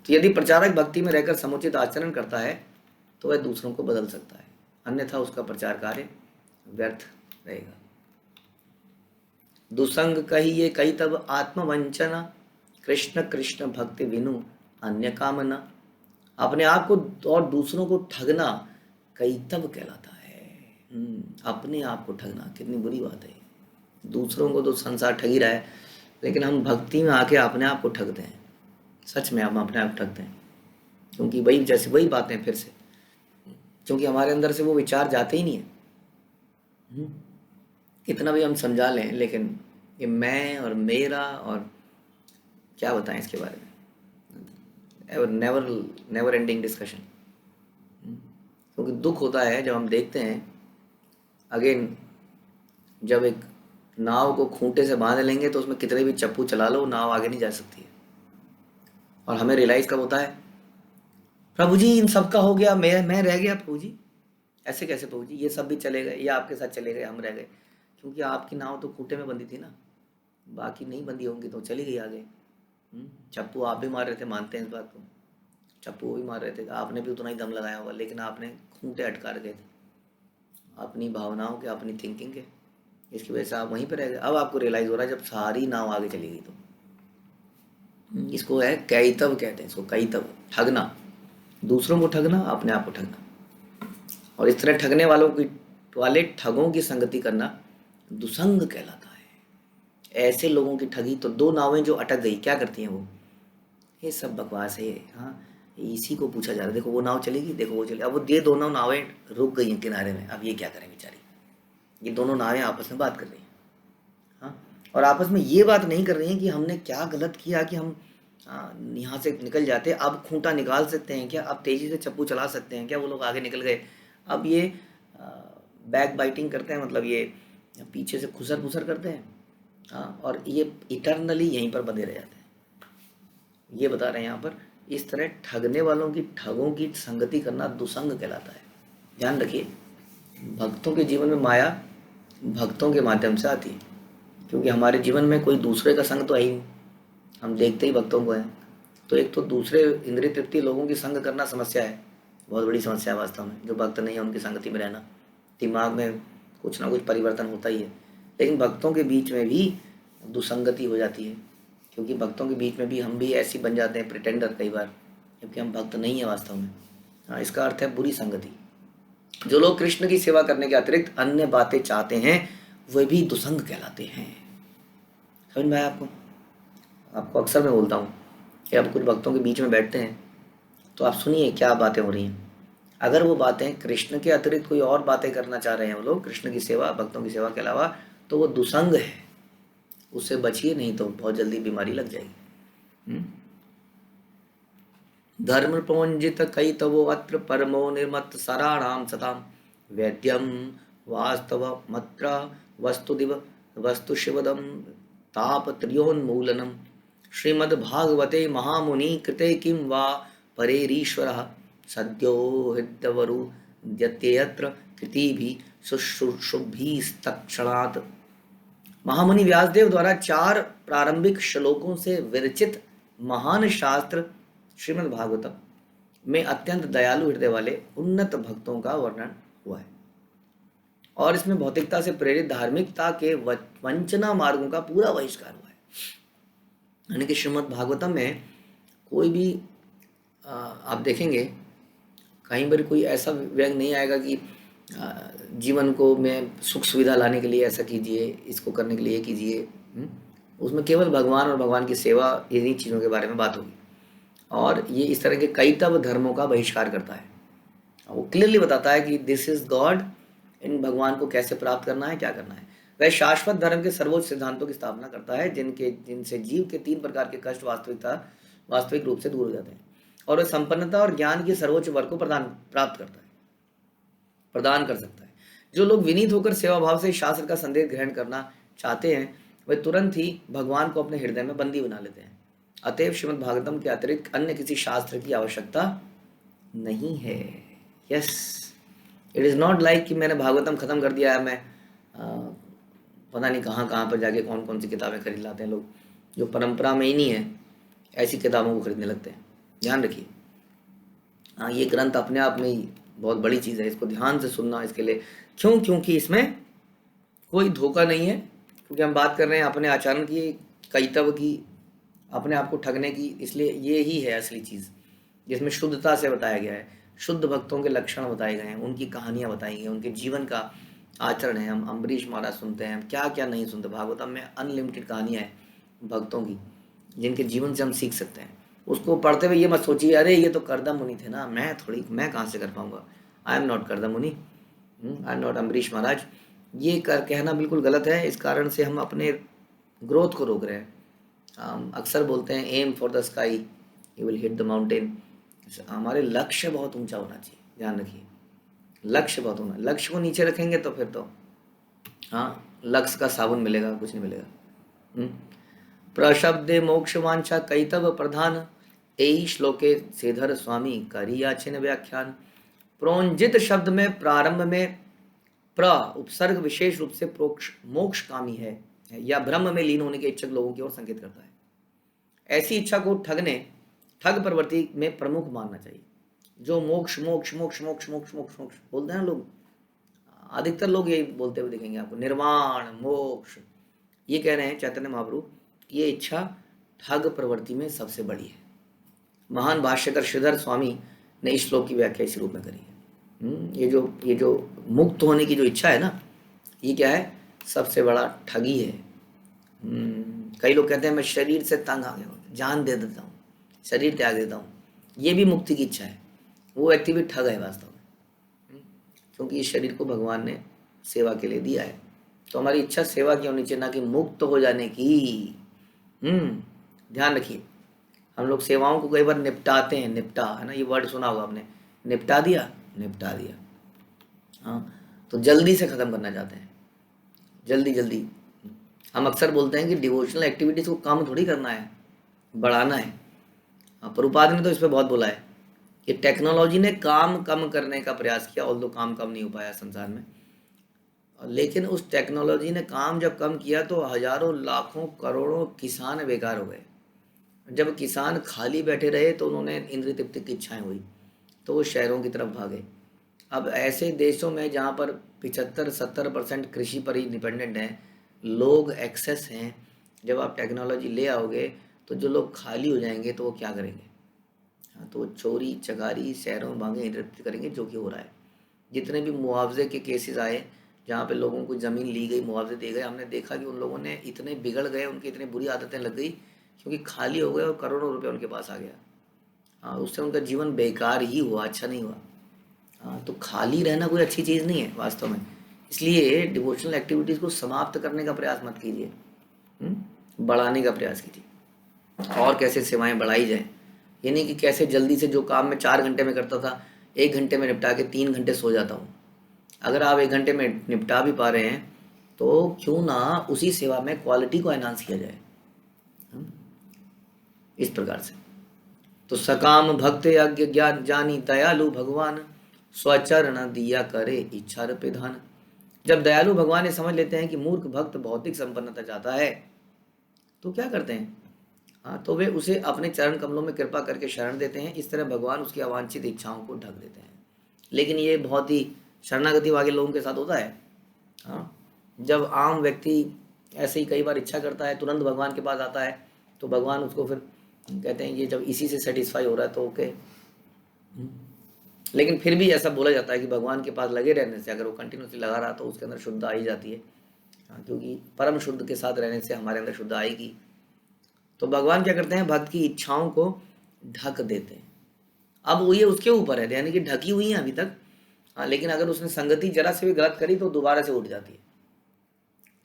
तो यदि प्रचारक भक्ति में रहकर समुचित आचरण करता है तो वह दूसरों को बदल सकता है, अन्यथा उसका प्रचार कार्य व्यर्थ रहेगा। दुसंग कहिए कई तब आत्मवंचना, कृष्ण कृष्ण भक्ति विनु अन्य कामना। अपने आप को और दूसरों को ठगना कई तब कहलाता है। अपने आप को ठगना कितनी बुरी बात है। दूसरों को तो संसार ठग ही रहा है, लेकिन हम भक्ति में आके अपने आप को ठगते हैं। सच में हम अपने आप को ठगते हैं, क्योंकि वही जैसे वही बातें फिर से, क्योंकि हमारे अंदर से वो विचार जाते ही नहीं है। कितना भी हम समझा लें, लेकिन ये मैं और मेरा और क्या बताएं इसके बारे में, नेवर नेवर एंडिंग डिस्कशन। क्योंकि दुख होता है जब हम देखते हैं, अगेन, जब एक नाव को खूंटे से बांध लेंगे तो उसमें कितने भी चप्पू चला लो, नाव आगे नहीं जा सकती है। और हमें रियलाइज कब होता है, प्रभु जी इन सब का हो गया, मैं रह गया प्रभु जी। ऐसे कैसे प्रभु जी, ये सब भी चले गए, ये आपके साथ चले गए, हम रह गए। क्योंकि आपकी नाव तो खूंटे में बंधी थी ना, बाकी नहीं बंधी होंगी तो चली गई आगे। चप्पू आप भी मार रहे थे, मानते हैं इस बात को, चप्पू भी मार रहे थे, आपने भी उतना ही दम लगाया होगा, लेकिन आपने खूंटे अटका रखे थे अपनी भावनाओं के, अपनी थिंकिंग के। इसकी वजह से आप वहीं पर रह गए। अब आपको रियलाइज़ हो रहा है जब सारी नाव आगे चली गई तो। इसको है कैतव कहते हैं, इसको कैतव, ठगना, दूसरों को ठगना, अपने आप को ठगना। और इस तरह ठगने वाले ठगों की संगति करना दुसंग कहलाता है। ऐसे लोगों की ठगी तो दो नावें जो अटक गई क्या करती हैं वो, ये सब बकवास है। हाँ, इसी को पूछा जा रहा है, देखो वो नाव चलेगी, देखो वो चलेगी। अब वो ये दोनों नावें रुक गई हैं किनारे में, अब ये क्या करें बेचारी। ये दोनों नावें आपस में बात कर रही हैं। हाँ, और आपस में ये बात नहीं कर रही हैं कि हमने क्या गलत किया कि हम यहाँ से निकल जाते, अब खूंटा निकाल सकते हैं क्या, अब तेज़ी से चप्पू चला सकते हैं क्या, वो लोग आगे निकल गए। अब ये बैक बाइटिंग करते हैं, मतलब ये पीछे से खुसर फुसर करते हैं। हाँ, और ये इटर्नली यहीं पर बंधे रह जाते हैं। ये बता रहे हैं यहाँ पर, इस तरह ठगने वालों की, ठगों की संगति करना दुसंग कहलाता है। ध्यान रखिए, भक्तों के जीवन में माया भक्तों के माध्यम से आती है, क्योंकि हमारे जीवन में कोई दूसरे का संग तो है ही नहीं, हम देखते ही भक्तों को हैं। तो एक तो दूसरे इंद्रिय तृप्ति लोगों की संग करना समस्या है, बहुत बड़ी समस्या है वास्तव में। जो भक्त नहीं है उनकी संगति में रहना, दिमाग में कुछ ना कुछ परिवर्तन होता ही है। लेकिन भक्तों के बीच में भी दुसंगति हो जाती है, क्योंकि भक्तों के बीच में भी हम भी ऐसी बन जाते हैं प्रिटेंडर कई बार, जबकि हम भक्त नहीं है वास्तव में। हाँ, इसका अर्थ है बुरी संगति। जो लोग कृष्ण की सेवा करने के अतिरिक्त अन्य बातें चाहते हैं वे भी दुसंग कहलाते हैं। समझ में आया आपको अक्सर मैं बोलता हूँ कि आप कुछ भक्तों के बीच में बैठते हैं तो आप सुनिए क्या बातें हो रही हैं। अगर वो बातें कृष्ण के अतिरिक्त कोई और बातें करना चाह रहे हैं वो लोग, कृष्ण की सेवा, भक्तों की सेवा के अलावा, तो वो दुसंग है, उससे बचिए, नहीं तो बहुत जल्दी बीमारी लग जाएगी। धर्म प्रवंजित कई तवो अत्र परमो निर्मत सराणाम सताम वैद्यम वास्तव मत्र वस्तुदिव वस्तु शिवदम ताप त्रियोन्मूलनम श्रीमद्भागवते महामुनि कृते किं वा परेरीश्वरः सद्यो हृदवरु द्यत्यत्र कृतिभिः शुश्रूषुभिस्तत्क्षणात्। महामुनि व्यासदेव द्वारा 4 प्रारंभिक श्लोकों से विरचित महान शास्त्र श्रीमद् भागवतम में अत्यंत दयालु हृदय वाले उन्नत भक्तों का वर्णन हुआ है, और इसमें भौतिकता से प्रेरित धार्मिकता के वंचना मार्गों का पूरा बहिष्कार हुआ है। यानी कि श्रीमद् भागवतम में कोई भी आप देखेंगे कहीं पर कोई ऐसा व्यंग नहीं आएगा कि जीवन को में सुख सुविधा लाने के लिए ऐसा कीजिए, इसको करने के लिए कीजिए। उसमें केवल भगवान और भगवान की सेवा, इन्हीं चीज़ों के बारे में बात होगी। और ये इस तरह के कई तब धर्मों का बहिष्कार करता है। वो क्लियरली बताता है कि दिस इज गॉड, इन भगवान को कैसे प्राप्त करना है, क्या करना है। वह शाश्वत धर्म के सर्वोच्च सिद्धांतों की स्थापना करता है जिनसे जीव के 3 प्रकार के कष्ट वास्तविक रूप से दूर हो जाते हैं, और वह संपन्नता और ज्ञान के सर्वोच्च वर्ग को प्रदान कर सकता है। जो लोग विनीत होकर सेवा भाव से शास्त्र का संदेश ग्रहण करना चाहते हैं वे तुरंत ही भगवान को अपने हृदय में बंदी बना लेते हैं। अतएव श्रीमद् भागवतम के अतिरिक्त अन्य किसी शास्त्र की आवश्यकता नहीं है। Yes, it is not like कि मैंने भागवतम खत्म कर दिया है, मैं पता नहीं कहाँ पर जाके कौन सी किताबें खरीद लाते हैं लोग, जो परंपरा में ही नहीं है, ऐसी किताबों को खरीदने लगते हैं। ध्यान रखिए, हाँ, ये ग्रंथ अपने आप में ही बहुत बड़ी चीज़ है, इसको ध्यान से सुनना इसके लिए। क्योंकि इसमें कोई धोखा नहीं है, क्योंकि हम बात कर रहे हैं अपने आचरण की, कैतव की, अपने आप को ठगने की। इसलिए ये ही है असली चीज़ जिसमें शुद्धता से बताया गया है। शुद्ध भक्तों के लक्षण बताए गए हैं, उनकी कहानियाँ बताई गई हैं, उनके जीवन का आचरण है। हम अम्बरीश महाराज सुनते हैं, हम क्या क्या नहीं सुनते। भागवतम में अनलिमिटेड कहानियाँ हैं भक्तों की, जिनके जीवन से हम सीख सकते हैं। उसको पढ़ते हुए ये मत सोचिए अरे ये तो करदम मुनि थे ना, मैं कहाँ से कर पाऊँगा। आई एम नॉट करदम मुनि, आई एम नॉट अम्बरीश महाराज। ये कहना बिल्कुल गलत है। इस कारण से हम अपने ग्रोथ को रोक रहे हैं। हम अक्सर बोलते हैं aim for the sky you will hit the mountain. हमारे लक्ष्य बहुत ऊंचा होना चाहिए, ध्यान रखिए। लक्ष्य बहुत होना, लक्ष्य को नीचे रखेंगे तो फिर तो हाँ लक्ष्य का साबुन मिलेगा, कुछ नहीं मिलेगा। प्रशब्दे मोक्ष वांछा कैतव प्रधान, यही श्लोके श्रीधर स्वामी करियाचिन व्याख्यान। प्रोंजित शब्द में प्रारंभ में प्र उपसर्ग विशेष रूप से प्रोक्ष मोक्ष कामी है या ब्रह्म में लीन होने के इच्छुक लोगों की ओर संकेत करता है। ऐसी इच्छा को ठग प्रवृत्ति में प्रमुख मानना चाहिए। जो मोक्ष मोक्ष मोक्ष मोक्ष मोक्ष मोक्ष मोक्ष बोलते हैं लोग, अधिकतर लोग यही बोलते हुए दिखेंगे आपको, निर्वाण मोक्ष, ये कह रहे हैं चैतन्य महाप्रभु, ये इच्छा ठग प्रवृत्ति में सबसे बड़ी है। महान भाष्यकर श्रीधर स्वामी ने इस श्लोक की व्याख्या इस रूप में करी है। ये जो मुक्त होने की जो इच्छा है ना, ये क्या है, सबसे बड़ा ठगी है। कई लोग कहते हैं मैं शरीर से तंग आ गया हूँ, जान दे देता हूँ, शरीर त्याग देता हूँ, ये भी मुक्ति की इच्छा है। वो व्यक्ति भी ठग है वास्तव में, क्योंकि इस शरीर को भगवान ने सेवा के लिए दिया है। तो हमारी इच्छा सेवा की होनी चाहिए, ना कि मुक्त हो जाने की। ध्यान रखिए, हम लोग सेवाओं को कई बार निपटाते हैं, निपटा है ना, ये वर्ड सुना होगा आपने, निपटा दिया। हाँ, तो जल्दी से ख़त्म करना चाहते हैं, जल्दी। हम अक्सर बोलते हैं कि डिवोशनल एक्टिविटीज़ को कम थोड़ी करना है, बढ़ाना है। प्रभुपाद ने तो इस पर बहुत बोला है कि टेक्नोलॉजी ने काम कम करने का प्रयास किया, ऑल्दो काम कम नहीं हो पाया संसार में, लेकिन उस टेक्नोलॉजी ने काम जब कम किया तो हजारों लाखों करोड़ों किसान बेकार हो गए। जब किसान खाली बैठे रहे तो उन्होंने इंद्रिय तृप्ति की इच्छाएं हुई, तो वो शहरों की तरफ भागे। अब ऐसे देशों में जहाँ पर 75-70% कृषि पर ही डिपेंडेंट हैं, लोग एक्सेस हैं, जब आप टेक्नोलॉजी ले आओगे तो जो लोग खाली हो जाएंगे तो वो क्या करेंगे। हाँ, तो वो चोरी चकारी शहरों में भागे इंद्रिय तृप्ति करेंगे, जो कि हो रहा है। जितने भी मुआवजे के केसेस आए जहाँ पे लोगों को ज़मीन ली गई, मुआवजे दिए गए, हमने देखा कि उन लोगों ने इतने बिगड़ गए, उनकी इतनी बुरी आदतें लग गई क्योंकि खाली हो गए और करोड़ों रुपए उनके पास आ गया। हाँ, उससे उनका जीवन बेकार ही हुआ, अच्छा नहीं हुआ। हाँ, तो खाली रहना कोई अच्छी चीज़ नहीं है वास्तव में। इसलिए डिवोशनल एक्टिविटीज़ को समाप्त करने का प्रयास मत कीजिए, बढ़ाने का प्रयास कीजिए। और कैसे सेवाएं बढ़ाई जाएं, ये नहीं कि कैसे जल्दी से जो काम मैं 4 घंटे में करता था 1 घंटे में निपटा के 3 घंटे सो जाता हूँ। अगर आप 1 घंटे में निपटा भी पा रहे हैं तो क्यों ना उसी सेवा में क्वालिटी को एनहांस किया जाए, इस प्रकार से। तो सकाम भक्त यज्ञ ज्ञान जानी दयालु भगवान, स्वचरण दिया करे इच्छा प्रधान। जब दयालु भगवान ये समझ लेते हैं कि मूर्ख भक्त भौतिक संपन्नता चाहता है तो क्या करते हैं, हाँ, तो वे उसे अपने चरण कमलों में कृपा करके शरण देते हैं। इस तरह भगवान उसकी अवांछित इच्छाओं को ढक देते हैं। लेकिन ये बहुत ही शरणागति वाले लोगों के साथ होता है। हाँ, जब आम व्यक्ति ऐसे ही कई बार इच्छा करता है, तुरंत भगवान के पास आता है, तो भगवान उसको फिर कहते हैं ये जब इसी से सेटिस्फाई हो रहा है तो ओके। लेकिन फिर भी ऐसा बोला जाता है कि भगवान के पास लगे रहने से, अगर वो कंटिन्यूसली लगा रहा तो उसके अंदर शुद्धता आई जाती है। हाँ, क्योंकि परम शुद्ध के साथ रहने से हमारे अंदर शुद्धता आएगी। तो भगवान क्या करते हैं, भक्त की इच्छाओं को ढक देते हैं। अब वो ये उसके ऊपर है, यानी कि ढकी हुई है अभी तक, हाँ, लेकिन अगर उसने संगति जरा से भी गलत करी तो दोबारा से उठ जाती है।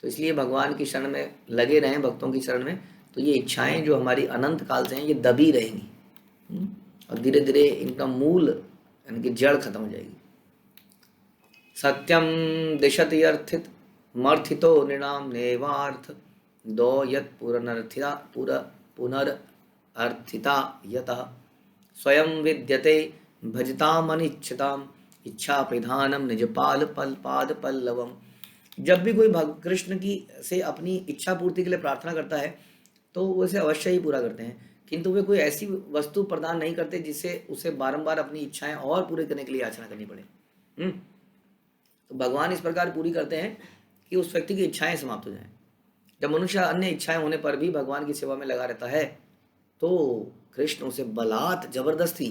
तो इसलिए भगवान की शरण में लगे रहें, भक्तों की शरण में, तो ये इच्छाएं जो हमारी अनंत काल से हैं ये दबी रहेंगी और धीरे धीरे इनका मूल यानी कि जड़ खत्म हो जाएगी। सत्यम दिशति अर्थित मर्थितो नृणाम नेवार्थ दो यत पुनरर्थिता यतः स्वयं विद्यते भजताम अनिच्छताम इच्छा प्रधानम निजपाल पल पाद पल्लवम। जब भी कोई कृष्ण की से अपनी इच्छा पूर्ति के लिए प्रार्थना करता है तो वो इसे अवश्य ही पूरा करते हैं, किंतु वे कोई ऐसी वस्तु प्रदान नहीं करते जिससे उसे बारंबार अपनी इच्छाएं और पूरी करने के लिए याचना करनी पड़े। तो भगवान इस प्रकार पूरी करते हैं कि उस व्यक्ति की इच्छाएं समाप्त हो जाएं। जब मनुष्य अन्य इच्छाएं होने पर भी भगवान की सेवा में लगा रहता है तो कृष्ण उसे बलात् जबरदस्ती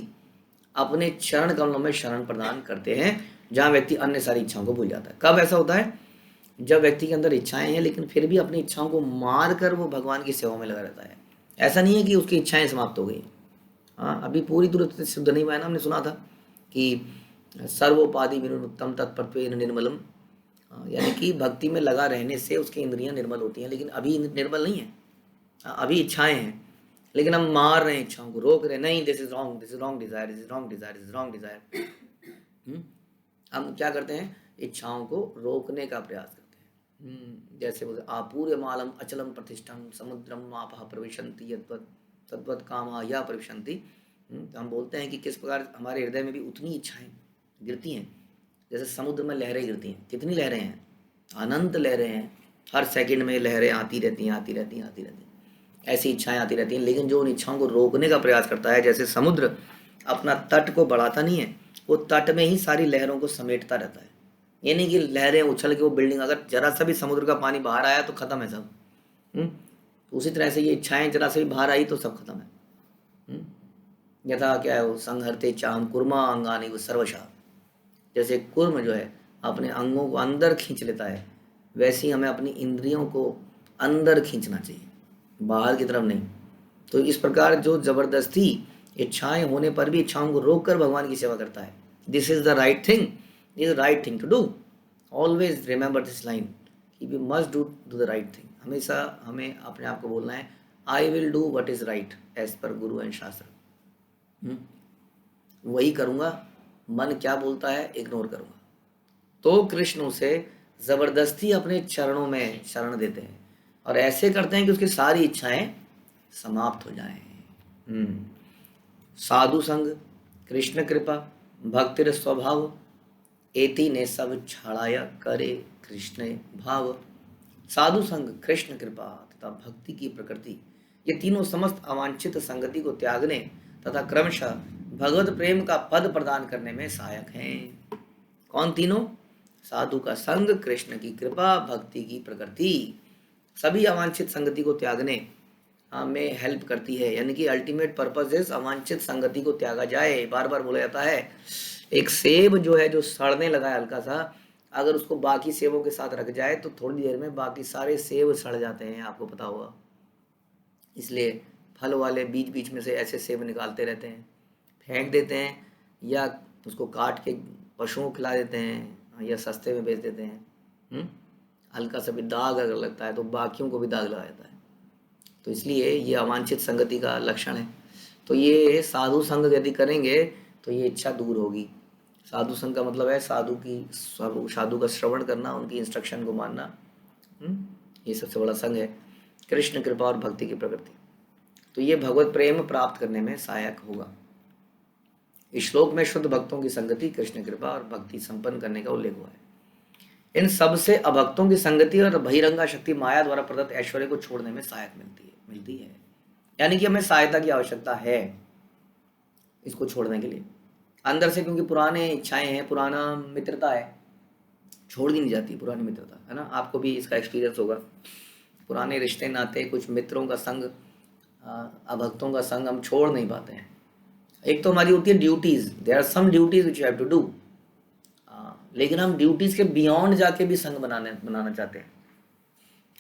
अपने चरण कमलों में शरण प्रदान करते हैं, जहाँ व्यक्ति अन्य सारी इच्छाओं को भूल जाता है। कब ऐसा होता है? जब व्यक्ति के अंदर इच्छाएं हैं लेकिन फिर भी अपनी इच्छाओं को मार कर वो भगवान की सेवा में लगा रहता है। ऐसा नहीं है कि उसकी इच्छाएं समाप्त हो गई। हाँ, अभी पूरी तरह से शुद्ध नहीं हुआ है ना। हमने सुना था कि सर्वोपाधि विनुत्तम तत्परत्वेन निर्मलम, यानी कि भक्ति में लगा रहने से उसकी इंद्रियां निर्मल होती हैं, लेकिन अभी निर्मल नहीं है। अभी इच्छाएं हैं लेकिन हम मार रहे हैं इच्छाओं को, रोक रहे हैं, नहीं this is wrong, this is wrong desire, this is wrong desire, this is wrong desire. हम क्या करते हैं? इच्छाओं को रोकने का प्रयास करते हैं। जैसे बोलते आपूर्यमालम अचलम प्रतिष्ठम समुद्रम आपः प्रविशन्ति यद्वत् तद्वत् कामा या प्रविशन्ति। तो हम बोलते हैं कि किस प्रकार हमारे हृदय में भी उतनी इच्छाएं गिरती हैं जैसे समुद्र में लहरें गिरती हैं। कितनी लहरें हैं? अनंत लहरें हैं, हर सेकंड में लहरें आती रहती हैं, आती रहती हैं, आती रहती हैं, ऐसी इच्छाएं आती रहती हैं। लेकिन जो उन इच्छाओं को रोकने का प्रयास करता है, जैसे समुद्र अपना तट को बढ़ाता नहीं है, वो तट में ही सारी लहरों को समेटता रहता है। ये नहीं कि लहरें उछल के वो बिल्डिंग, अगर जरा सा भी समुद्र का पानी बाहर आया तो खत्म है सब। उसी तरह से ये इच्छाएं जरा से भी बाहर आई तो सब खत्म है। यथा क्या है वो संहरते चाम कुर्मा अंगानी वो सर्वशा, जैसे कुर्म जो है अपने अंगों को अंदर खींच लेता है, वैसे ही हमें अपनी इंद्रियों को अंदर खींचना चाहिए, बाहर की तरफ नहीं। तो इस प्रकार जो जबरदस्ती इच्छाएं होने पर भी इच्छाओं को रोककर भगवान की सेवा करता है, this is the right thing, this is the right thing to do. Always remember this line कि we must do the right thing. हमेशा हमें अपने आप को बोलना है, I will do what is right as per guru and शास्त्र। वही करूँगा, मन क्या बोलता है इग्नोर करूँगा। तो कृष्ण उसे जबरदस्ती अपने चरणों में शरण देते हैं और ऐसे करते हैं कि उसकी सारी इच्छाएं समाप्त हो जाएं। साधु संग, कृष्ण कृपा, भक्तिर स्वभाव, एति ने सब छाड़ाया करे कृष्ण भाव। साधु संग, कृष्ण कृपा तथा भक्ति की प्रकृति, ये तीनों समस्त अवांछित संगति को त्यागने तथा क्रमशः भगवत प्रेम का पद प्रदान करने में सहायक हैं। कौन तीनों? साधु का संग, कृष्ण की कृपा, भक्ति की प्रकृति, सभी अवांछित संगति को त्यागने में हेल्प करती है। यानी कि अल्टीमेट पर्पस इज अवांछित संगति को त्यागा जाए। बार बार बोला जाता है, एक सेब जो है जो सड़ने लगा है हल्का सा, अगर उसको बाकी सेबों के साथ रख जाए तो थोड़ी देर में बाकी सारे सेब सड़ जाते हैं, आपको पता होगा। इसलिए फल वाले बीच बीच में से ऐसे सेब निकालते रहते हैं, फेंक देते हैं, या उसको काट के पशुओं को खिला देते हैं, या सस्ते में बेच देते हैं। हल्का सा भी दाग अगर लगता है तो बाकियों को भी दाग लगा जाता है। तो इसलिए ये अवांछित संगति का लक्षण है। तो ये साधु संग यदि करेंगे तो ये इच्छा दूर होगी। साधु संग का मतलब है साधु का श्रवण करना, उनकी इंस्ट्रक्शन को मानना। ये सबसे बड़ा संग है, कृष्ण कृपा और भक्ति की प्रकृति। तो ये भगवत प्रेम प्राप्त करने में सहायक होगा। इस श्लोक में शुद्ध भक्तों की संगति, कृष्ण कृपा और भक्ति संपन्न करने का उल्लेख हुआ है। इन सबसे अभक्तों की संगति और बहिरंगा शक्ति माया द्वारा प्रदत्त ऐश्वर्य को छोड़ने में सहायक मिलती है। यानी कि हमें सहायता की आवश्यकता है इसको छोड़ने के लिए अंदर से, क्योंकि पुराने इच्छाएं हैं, पुराना मित्रता है, छोड़ ही नहीं जाती पुरानी मित्रता, है ना। आपको भी इसका एक्सपीरियंस होगा। पुराने रिश्ते नाते, कुछ मित्रों का संग, अभक्तों का संग हम छोड़ नहीं पाते हैं। एक तो हमारी होती है duties, there are some duties which you have to do, लेकिन हम ड्यूटीज के बियॉन्ड जाके भी संग बनाना चाहते हैं।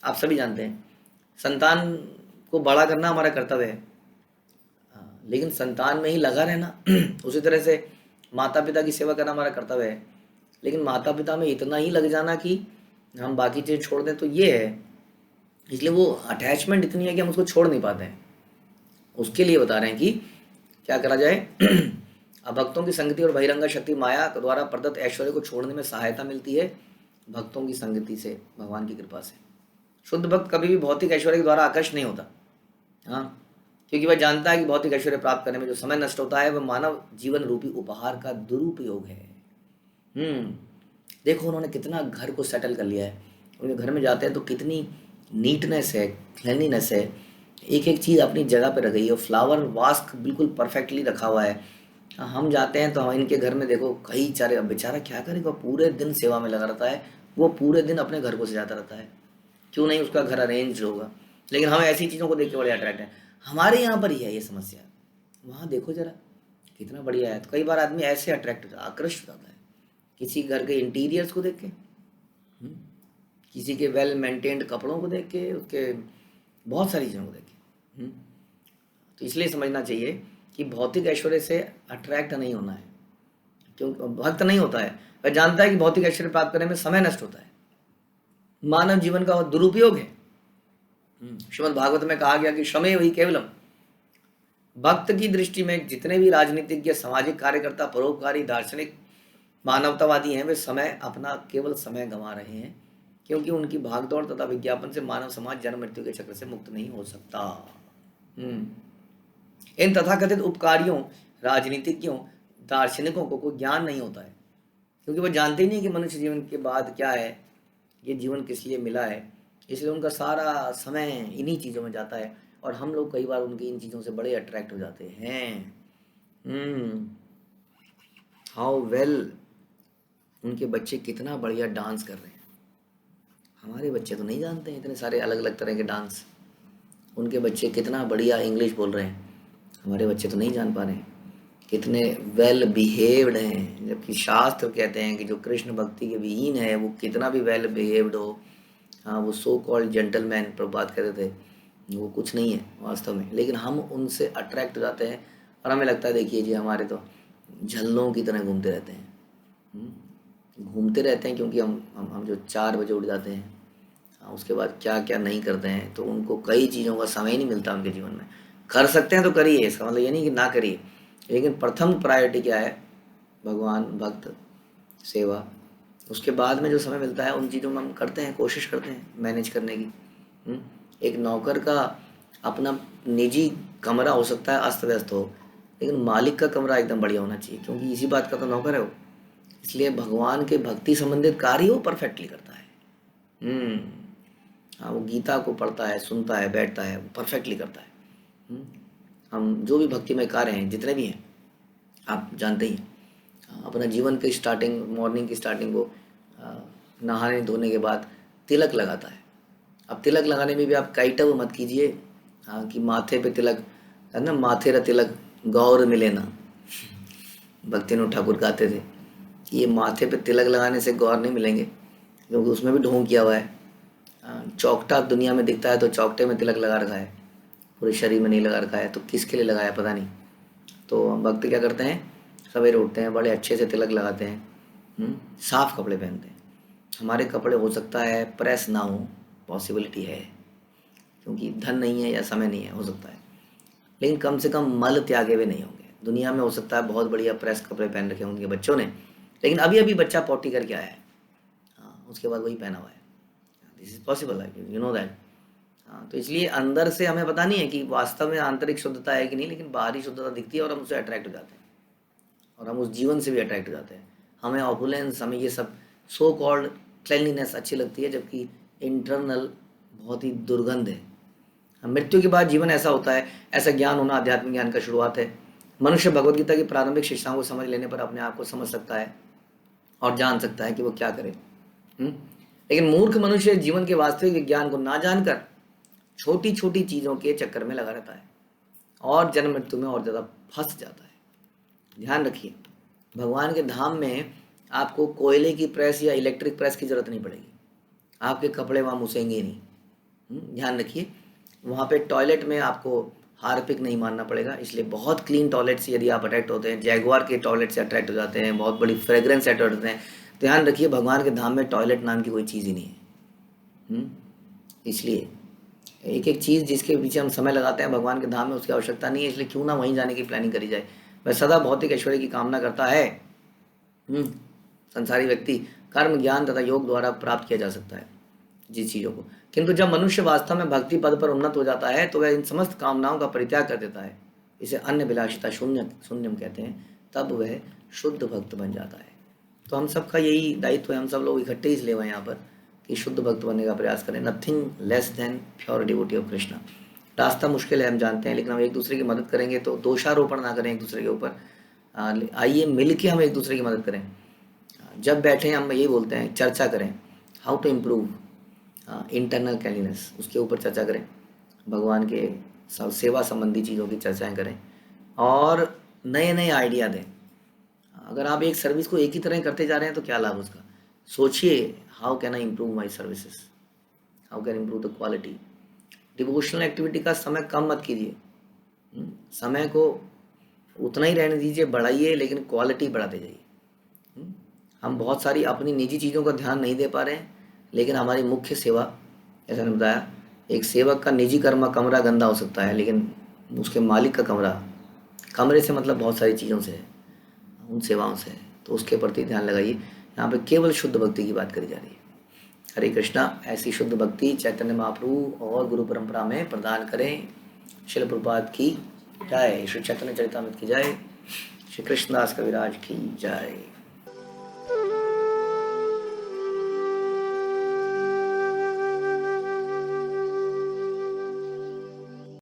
आप सभी जानते हैं संतान को बड़ा करना हमारा कर्तव्य है, लेकिन संतान में ही लगा रहना उसी तरह से माता पिता की सेवा करना हमारा कर्तव्य है, लेकिन माता पिता में इतना ही लग जाना कि हम बाकी चीज़ छोड़ दें, तो ये है। इसलिए वो अटैचमेंट इतनी है कि हम उसको छोड़ नहीं पाते हैं। उसके लिए बता रहे हैं कि क्या करा जाए। अभक्तों की संगति और बहिरंगा शक्ति माया द्वारा प्रदत्त ऐश्वर्य को छोड़ने में सहायता मिलती है भक्तों की संगति से, भगवान की कृपा से। शुद्ध भक्त कभी भी भौतिक ऐश्वर्य के द्वारा आकर्षित नहीं होता, हाँ, क्योंकि वह जानता है कि भौतिक ऐश्वर्य प्राप्त करने में जो समय नष्ट होता है वह मानव जीवन रूपी उपहार का दुरुपयोग है। देखो उन्होंने कितना घर को सेटल कर लिया है। उनके घर में जाते हैं तो कितनी नीटनेस है, क्लीनलीनेस है, एक एक चीज़ अपनी जगह पे रख गई है। फ्लावर वास्क बिल्कुल परफेक्टली रखा हुआ है। हम जाते हैं तो हम इनके घर में देखो कई चारे, अब बेचारा क्या करेगा, पूरे दिन सेवा में लगा रहता है, वो पूरे दिन अपने घर को सजाता रहता है। क्यों नहीं उसका घर अरेंज होगा। लेकिन हम ऐसी चीज़ों को देख के बड़े अट्रैक्ट हैं। हमारे यहाँ पर ही है ये समस्या, वहाँ देखो जरा, कितना बढ़िया है। तो कई बार आदमी ऐसे अट्रैक्ट हो जाता, आकृष्ट हो जाता है किसी घर के इंटीरियर्स को देख के, किसी के वेल मेंटेन्ड कपड़ों को देख के, उसके बहुत सारी चीज़ों को देख के। तो इसलिए समझना चाहिए कि भौतिक ऐश्वर्य से अट्रैक्ट नहीं होना है, क्योंकि भक्त नहीं होता है, वह जानता है कि भौतिक ऐश्वर्य प्राप्त करने में समय नष्ट होता है, मानव जीवन का दुरुपयोग है। श्रीमद् भागवत में कहा गया कि श्रमे वही केवलम। भक्त की दृष्टि में जितने भी राजनीतिक या सामाजिक कार्यकर्ता, परोपकारी, दार्शनिक, मानवतावादी हैं, वे समय अपना केवल समय गंवा रहे हैं, क्योंकि उनकी भागदौड़ तथा विज्ञापन से मानव समाज जन्म मृत्यु के चक्र से मुक्त नहीं हो सकता। इन तथाकथित उपकारियों, राजनीतिज्ञों, दार्शनिकों को कोई ज्ञान नहीं होता है, क्योंकि वो जानते ही नहीं कि मनुष्य जीवन के बाद क्या है, ये जीवन किस लिए मिला है। इसलिए उनका सारा समय इन्हीं चीज़ों में जाता है, और हम लोग कई बार उनकी इन चीज़ों से बड़े अट्रैक्ट हो जाते हैं। हाउ वेल उनके बच्चे कितना बढ़िया डांस कर रहे हैं। हमारे बच्चे तो नहीं जानते हैं इतने सारे अलग अलग तरह के डांस। उनके बच्चे कितना बढ़िया इंग्लिश बोल रहे हैं, हमारे बच्चे तो नहीं जान पा रहे हैं। कितने वेल बिहेव्ड हैं, जबकि शास्त्र कहते हैं कि जो कृष्ण भक्ति के विहीन है वो कितना भी वेल बिहेव्ड हो, हाँ वो सो कॉल्ड जेंटलमैन प्रभुपाद कहते थे, वो कुछ नहीं है वास्तव में, लेकिन हम उनसे अट्रैक्ट हो जाते हैं और हमें लगता है देखिए जी हमारे तो झल्लों की तरह घूमते रहते हैं। घूमते रहते हैं क्योंकि हम जो 4 बजे उठ जाते हैं, हाँ, उसके बाद क्या क्या नहीं करते हैं, तो उनको कई चीज़ों का समय ही नहीं मिलता उनके जीवन में। कर सकते हैं तो करिए, इसका मतलब ये नहीं कि ना करिए, लेकिन प्रथम प्रायोरिटी क्या है, भगवान, भक्त, सेवा। उसके बाद में जो समय मिलता है उन चीज़ों में हम करते हैं, कोशिश करते हैं मैनेज करने की। एक नौकर का अपना निजी कमरा हो सकता है अस्त व्यस्त हो, लेकिन मालिक का कमरा एकदम बढ़िया होना चाहिए, क्योंकि इसी बात का तो नौकर है वो। इसलिए भगवान के भक्ति संबंधित कार्य वो परफेक्टली करता है। हाँ, वो गीता को पढ़ता है, सुनता है, बैठता है, वो परफेक्टली करता है। हम जो भी भक्तिमय कार्य हैं जितने भी हैं आप जानते ही हैं, अपना जीवन की स्टार्टिंग, मॉर्निंग की स्टार्टिंग को नहाने धोने के बाद तिलक लगाता है। अब तिलक लगाने में भी आप काइटव मत कीजिए, हाँ, कि माथे पे तिलक है ना, माथे रा तिलक गौर मिले ना, भक्तिनोद ठाकुर गाते थे कि ये माथे पे तिलक लगाने से गौर नहीं मिलेंगे, क्योंकि उसमें भी ढोंग किया हुआ है। चौकटा दुनिया में दिखता है तो चौकटे में तिलक लगा रखा है, पूरे शरीर में नहीं लगा रखा है, तो किसके लिए लगाया पता नहीं। तो भक्त क्या करते हैं, सवेरे उठते हैं, बड़े अच्छे से तिलक लगाते हैं, साफ कपड़े पहनते हैं। हमारे कपड़े हो सकता है प्रेस ना हो, पॉसिबिलिटी है, क्योंकि धन नहीं है या समय नहीं है, हो सकता है, लेकिन कम से कम मल त्यागे हुए नहीं होंगे। दुनिया में हो सकता है बहुत बढ़िया प्रेस कपड़े पहन रखे होंगे बच्चों ने, लेकिन अभी अभी बच्चा पॉटी करके आया है, हाँ, उसके बाद वही पहना हुआ है। दिस इज पॉसिबल है, यू नो दैट। हाँ, तो इसलिए अंदर से हमें पता नहीं है कि वास्तव में आंतरिक शुद्धता है कि नहीं, लेकिन बाहरी शुद्धता दिखती है और हम उससे अट्रैक्ट हो जाते हैं, और हम उस जीवन से भी अट्रैक्ट हो जाते हैं। हमें ऑपुलेंस, हमें ये सब सो कॉल्ड क्लेanलीनेस अच्छी लगती है, जबकि इंटरनल बहुत ही दुर्गंध है। मृत्यु के बाद जीवन ऐसा होता है, ऐसा ज्ञान होना आध्यात्मिक ज्ञान का शुरुआत है। मनुष्य भगवद गीता की प्रारंभिक शिक्षाओं को समझ लेने पर अपने आप को समझ सकता है और जान सकता है कि वो क्या करे। लेकिन मूर्ख मनुष्य जीवन के वास्तविक विज्ञान को ना जानकर छोटी छोटी चीज़ों के चक्कर में लगा रहता है और जन्म मृत्यु में और ज़्यादा फंस जाता है। ध्यान रखिए, भगवान के धाम में आपको कोयले की प्रेस या इलेक्ट्रिक प्रेस की ज़रूरत नहीं पड़ेगी, आपके कपड़े वहाँ मुसेंगे ही नहीं। ध्यान रखिए, वहाँ पे टॉयलेट में आपको हार्पिक नहीं मारना पड़ेगा, इसलिए बहुत क्लीन टॉयलेट से यदि आप अट्रैक्ट होते हैं, जैगुआर के टॉयलेट से अट्रैक्ट हो जाते हैं, बहुत बड़ी फ्रेग्रेंस से अट्रैक्ट होते हैं, ध्यान रखिए भगवान के धाम में टॉयलेट नाम की कोई चीज़ ही नहीं है। इसलिए एक एक चीज़ जिसके पीछे हम समय लगाते हैं भगवान के धाम में, उसकी आवश्यकता नहीं है, इसलिए क्यों ना वहीं जाने की प्लानिंग करी जाए। वह सदा भौतिक ऐश्वर्य की कामना करता है। संसारी व्यक्ति कर्म, ज्ञान तथा योग द्वारा प्राप्त किया जा सकता है जिस चीज़ों को, किंतु जब मनुष्य वास्तव में भक्ति पद पर उन्नत हो जाता है तो वह इन समस्त कामनाओं का परित्याग कर देता है, इसे अन्य विलासिता शून्यम कहते हैं, तब वह शुद्ध भक्त बन जाता है। तो हम सबका यही दायित्व है, हम सब लोग इकट्ठे इसलिए हुए यहाँ पर कि शुद्ध भक्त बनने का प्रयास करें, nothing less than pure devotee of Krishna. रास्ता मुश्किल है हम जानते हैं, लेकिन हम एक दूसरे की मदद करेंगे तो दोषारोपण ना करें एक दूसरे के ऊपर। आइए मिल के हम एक दूसरे की मदद करें। जब बैठे हम यही बोलते हैं, चर्चा करें how to improve internal cleanness, उसके ऊपर चर्चा करें, भगवान के सेवा संबंधी चीज़ों की चर्चाएं करें, और नए नए आइडिया दें। अगर आप एक सर्विस को एक ही तरह करते जा रहे हैं तो क्या लाभ उसका। सोचिए, how can I improve my services, how can improve the quality. Devotional activity का समय कम मत कीजिए, समय को उतना ही रहने दीजिए, बढ़ाइए, लेकिन क्वालिटी बढ़ाते जाइए। हम बहुत सारी अपनी निजी चीज़ों का ध्यान नहीं दे पा रहे हैं, लेकिन हमारी मुख्य सेवा, जैसा मैंने बताया, एक सेवक का निजी कमरा गंदा हो सकता है, लेकिन उसके मालिक का कमरे से मतलब बहुत सारी चीज़ों से है, उन सेवाओं से है, तो उसके प्रति ध्यान लगाइए। यहाँ पे केवल शुद्ध भक्ति की बात करी जा रही है। हरे कृष्णा। ऐसी शुद्ध भक्ति चैतन्य महाप्रभु और गुरु परंपरा में प्रदान करें। शिल प्रभुपाद की जय। श्री चैतन्य चरितामृत की जय। श्री कृष्णदास कविराज की जय।